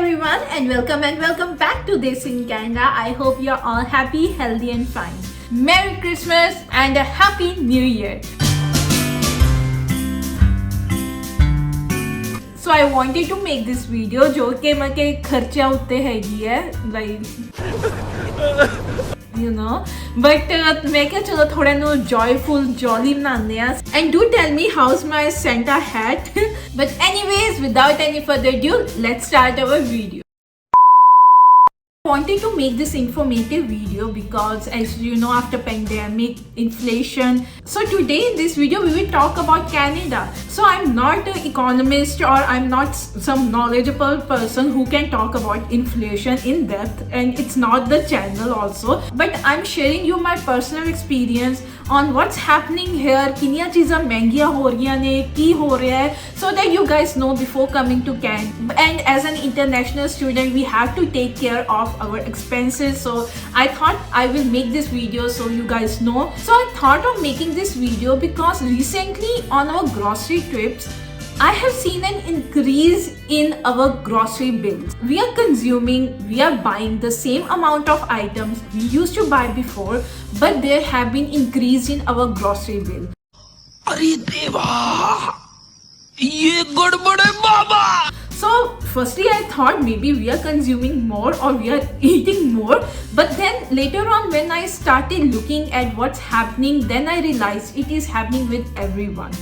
everyone and welcome back to This in Canada. I hope you're all happy, healthy and fine. Merry Christmas and a Happy New Year. So I wanted to make this video जो कि मेरे खर्चा उतने है ही है like you know, but मैं क्या चलो थोड़ा नो joyful jolly मनाने हैं. And do tell me how's my Santa hat. But anyways, without any further ado, let's start our video. I wanted to make this informative video because, as you know, after pandemic, inflation. So today in this video we will talk about Canada. So I'm not an economist or I'm not some knowledgeable person who can talk about inflation in depth, and it's not the channel also. But I'm sharing you my personal experience on what's happening here, किनिया चीज़ा महंगियाँ हो रही ने, की हो रहा है, so that you guys know before coming to Canada. And as an international student, we have to take care of our expenses. So I thought I will make this video so you guys know. So I thought of making this video because recently on our grocery trips, I have seen an increase in our grocery bills. We are buying the same amount of items we used to buy before, but there have been increase in our grocery bill. अरे देवा, ये गड़बड़ है बाबा. So firstly I thought maybe we are consuming more or we are eating more, but then later on when I started looking at what's happening, then I realized it is happening with everyone.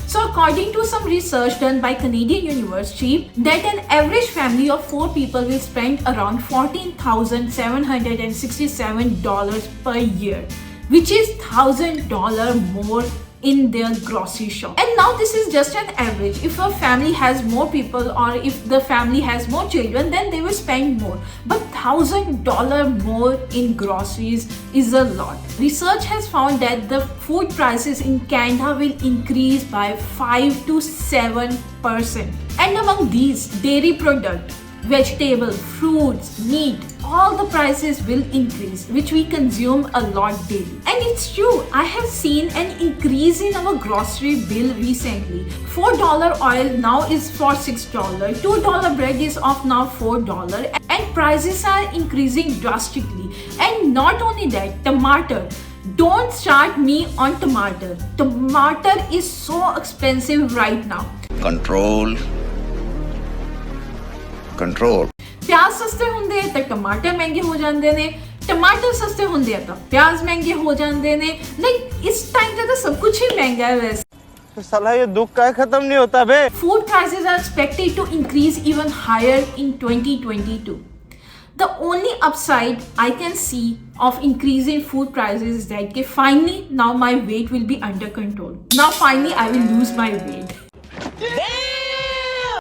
So according to some research done by Canadian University, that an average family of 4 people will spend around $14,767 per year, which is $1,000 more in their grocery shop. And now this is just an average. If a family has more people or if the family has more children, then they will spend more. But $1,000 more in groceries is a lot. Research has found that the food prices in Canada will increase by 5 to 7%. And among these, dairy products, vegetable, fruits, meat, all the prices will increase, which we consume a lot daily. And it's true, I have seen an increase in our grocery bill recently. $4 oil now is for $6, $2 bread is of now $4, and prices are increasing drastically. And not only that, tomato. Don't start me on tomato. Tomato is so expensive right now. Control. प्याज सस्ते होंदे तो टमाटर महंगे हो जाते ने, टमाटर सस्ते होंदे तो प्याज महंगे हो जाते ने. लाइक इस टाइम पे तो सब कुछ ही महंगा है वैसे. तो साला ये दुख का खत्म नहीं होता बे. Food prices are expected to increase even higher in 2022. The only upside I can see of increasing food prices is that finally now my weight will be under control. Now finally I will lose my weight.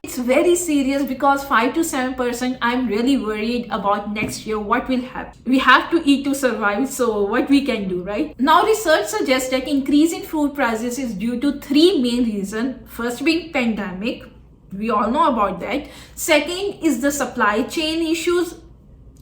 It's very serious because 5 to 7% I'm really worried about next year what will happen. We have to eat to survive, so what we can do, right? Now research suggests that increase in food prices is due to 3 main reasons. First being pandemic, we all know about that. Second is the supply chain issues.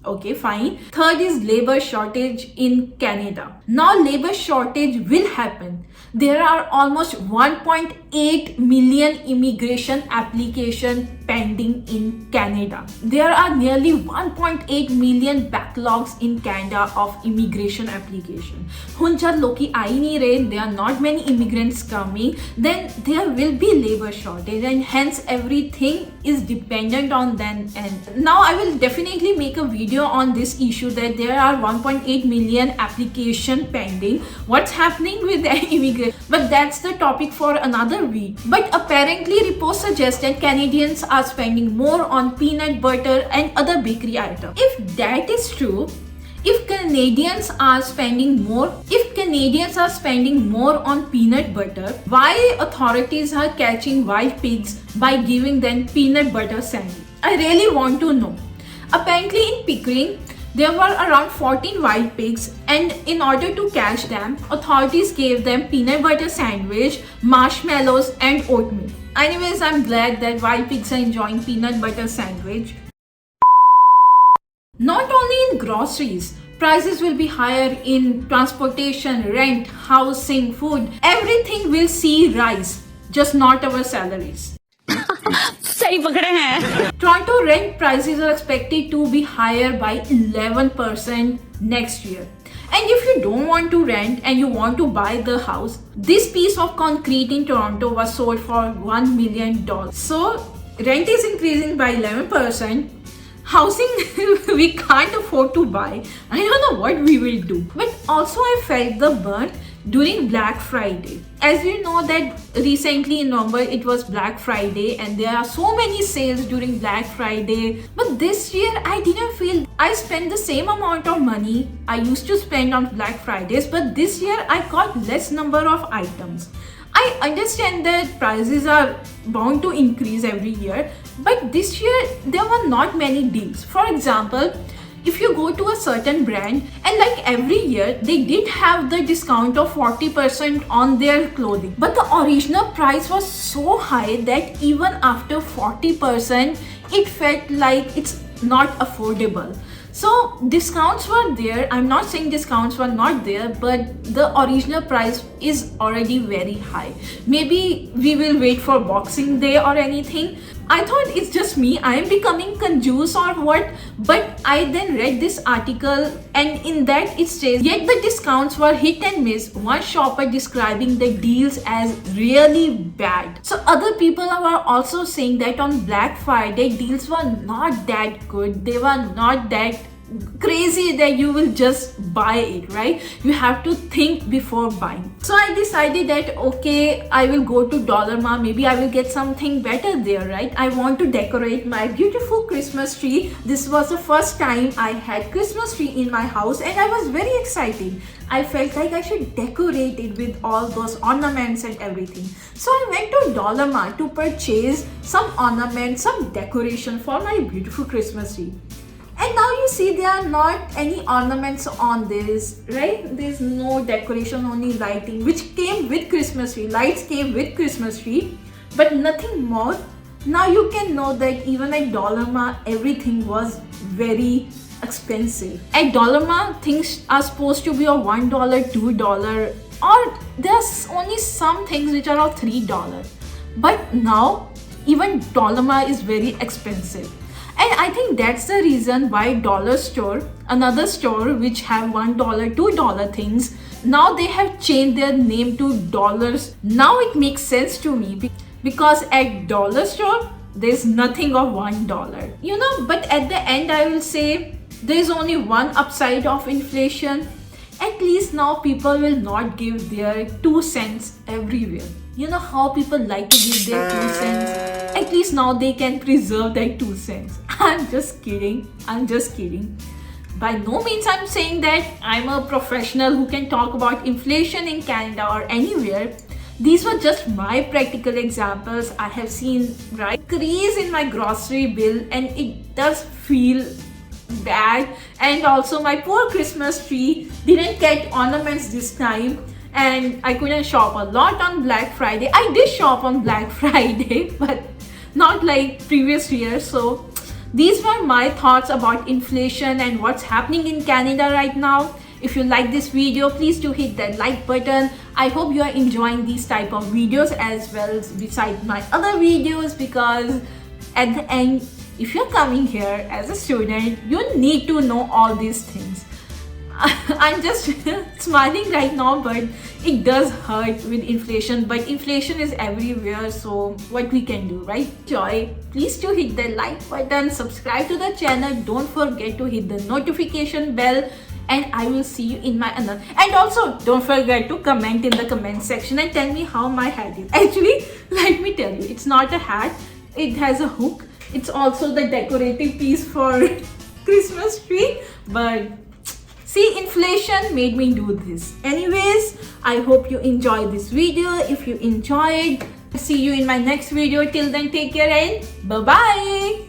Okay, fine. Third is labor shortage in Canada. Now labor shortage will happen. There are almost 1.8 million immigration applications pending in Canada. There are nearly 1.8 million backlogs in Canada of immigration application. Hun jab loki aa hi nahi rahe, there are not many immigrants coming, then there will be labor shortage and hence everything is dependent on them. And now I will definitely make a video on this issue that there are 1.8 million application pending. What's happening with the immigrants? But that's the topic for another week. But apparently reports suggest that Canadians are spending more on peanut butter and other bakery items. If that is true, if Canadians are spending more on peanut butter, why authorities are catching wild pigs by giving them peanut butter sandwich? I really want to know. Apparently in Pickering, there were around 14 wild pigs, and in order to catch them, authorities gave them peanut butter sandwich, marshmallows and oatmeal. Anyways, I'm glad that wild pigs are enjoying peanut butter sandwich. Not only in groceries, prices will be higher in transportation, rent, housing, food. Everything will see rise, just not our salaries. सही पकड़े हैं। Toronto rent prices are expected to be higher by 11% next year. And if you don't want to rent and you want to buy the house, this piece of concrete in Toronto was sold for $1 million. So rent is increasing by 11%. Housing we can't afford to buy. I don't know what we will do. But also I felt the burn during Black Friday. As you know that recently in November it was Black Friday and there are so many sales during Black Friday. But this year I didn't feel I spent the same amount of money I used to spend on Black Fridays, but this year I got less number of items. I understand that prices are bound to increase every year, but this year there were not many deals. For example, if you go to a certain brand and like every year they did have the discount of 40% on their clothing, but the original price was so high that even after 40% it felt like it's not affordable. So discounts were there. I'm not saying discounts were not there, but the original price is already very high. Maybe we will wait for Boxing Day or anything. I thought it's just me, I am becoming confused or what, but I then read this article and in that it says, yet the discounts were hit and miss, one shopper describing the deals as really bad. So other people were also saying that on Black Friday deals were not that good, they were not that crazy that you will just buy it, right? You have to think before buying. So I decided that okay, I will go to Dollar Mart, maybe I will get something better there, right? I want to decorate my beautiful Christmas tree. This was the first time I had Christmas tree in my house and I was very excited. I felt like I should decorate it with all those ornaments and everything. So I went to Dollar Mart to purchase some ornaments, some decoration for my beautiful Christmas tree. And now you see there are not any ornaments on this, right? There's no decoration, only lighting, which came with Christmas tree. Lights came with Christmas tree, but nothing more. Now you can know that even at Dollar Mart, everything was very expensive. At Dollar Mart, things are supposed to be of $1, $2, or there's only some things which are of $3. But now, even Dollar Mart is very expensive. And I think that's the reason why Dollar Store, another store which have $1, $2 things, now they have changed their name to Dollars. Now it makes sense to me because at Dollar Store, there's nothing of $1. You know, but at the end I will say there's only one upside of inflation. At least now people will not give their 2 cents everywhere. You know how people like to give their 2 cents? At least now they can preserve that 2 cents. I'm just kidding. I'm just kidding. By no means I'm saying that I'm a professional who can talk about inflation in Canada or anywhere. These were just my practical examples. I have seen increase in my grocery bill and it does feel bad. And also my poor Christmas tree didn't get ornaments this time. And I couldn't shop a lot on Black Friday. I did shop on Black Friday, but not like previous years. So these were my thoughts about inflation and what's happening in Canada right now. If you like this video, please do hit that like button. I hope you are enjoying these type of videos as well beside my other videos, because at the end, if you're coming here as a student, you need to know all these things. I'm just smiling right now, but it does hurt with inflation. But inflation is everywhere, so what we can do, right? Joy, please do hit the like button, subscribe to the channel. Don't forget to hit the notification bell, and I will see you in my another. And also, don't forget to comment in the comment section and tell me how my hat is. Actually, let me tell you, it's not a hat. It has a hook. It's also the decorative piece for Christmas tree, but see, inflation made me do this. Anyways, I hope you enjoyed this video. If you enjoyed, see you in my next video. Till then, take care and bye-bye.